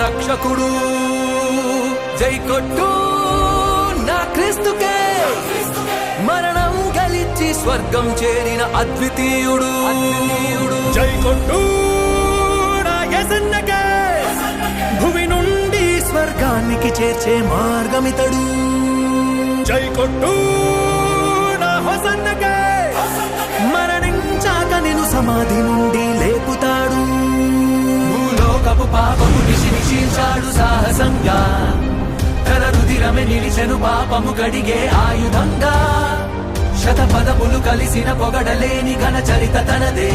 రక్షకుడు. జై కొట్టు నా క్రీస్తుకే, మరణం గెలిచి స్వర్గం చేరిన అద్వితీయుడు. జై కొట్టు నా యేసన్నకే, భువి నుండి స్వర్గానికి చేర్చే మార్గమితడు. జై కొట్టు నా హోసన్నకే, మరణించాక నిన్ను సమాధి నుండి లేపుతాడు. భూలోకపు పాపము నిశించాడు సాహసంగా, తన రుధిరమే నిలిచెను పాపము కడిగే ఆయుధంగా. శతపదములు కలిసిన పొగడలేని ఘన చరిత తనదే.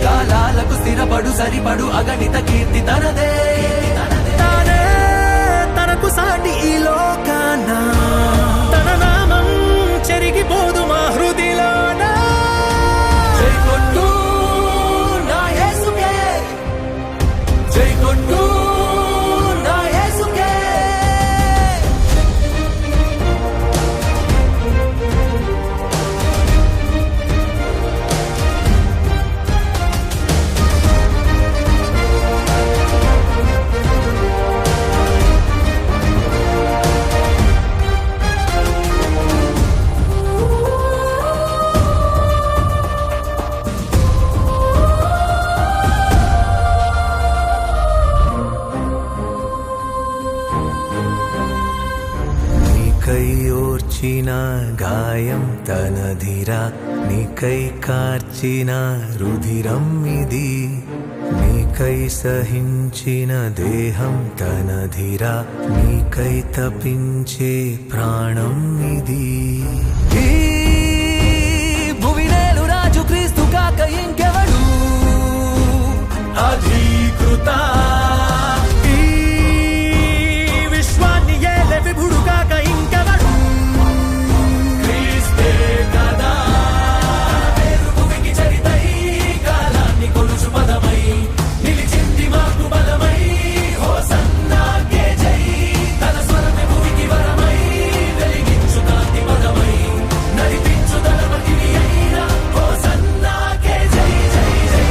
కాలాలకు స్థిరపడు సరిపడు అగణిత కీర్తి తనదే. తానే తనకు సాటి ఈ లోకాన, తన నామం చెరిగిపోదు మా హృదిలోన. జై కొట్టు నా యేసుకే, జై కొట్టు నా యేసుకే. నీకై ఓర్చిన గాయం తనధిరా, నీకై కార్చిన రుధిరం ఇది. నీకై సహించిన దేహం తనధిరా, నీకై తపించే ప్రాణం ఇది. ఈ భువినేలు రాజు క్రీస్తు కాక ఇంకెవడు అధీకృత ఈ విశ్వాన్ని ఏలే విభుడు కాక ఇంకెవడు. క్రీస్తే కదా పేరు భూమికి చరితై, కాలాన్ని కొలుచు పదమై నిలిచింది మాకు బలమై. హోసన్నాకే జై, తన స్వరమే భూమికి వరమై వెలిగించు కాంతి పదమై నడిపించు ధనపతివి అయిన. హోసన్నాకే జై జై జై.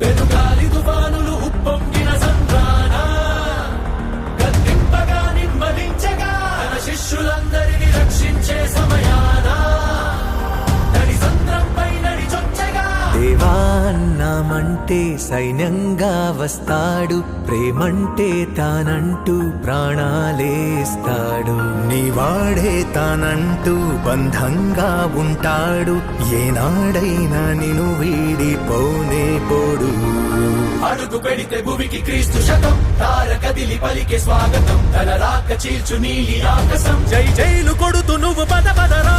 పెనుగాలి తుఫానులు ఉప్పొంగిన సంద్రాన, గద్దింపగా నిమ్మలించగా తన శిష్యులందరినీ రక్షించే సమయాన నడి సంద్రంపై నడిచొచ్చగా. దేవా అన్నామంటే సైన్యంగా వస్తాడు, ప్రేమంటే తానంటూ ప్రాణాలేస్తాడు. నీవాడే తానంటూ బంధంగా ఉంటాడు, ఏనాడైనా నిన్ను వీడిపోనే పోడు. అడుగు పెడితే భూమికి క్రీస్తు శకం, తార కదిలి పలికే స్వాగతం, తన రాక చీల్చు నీలి ఆకాశం. జై జైలు కొడుతూ నువ్వు పద పదరా,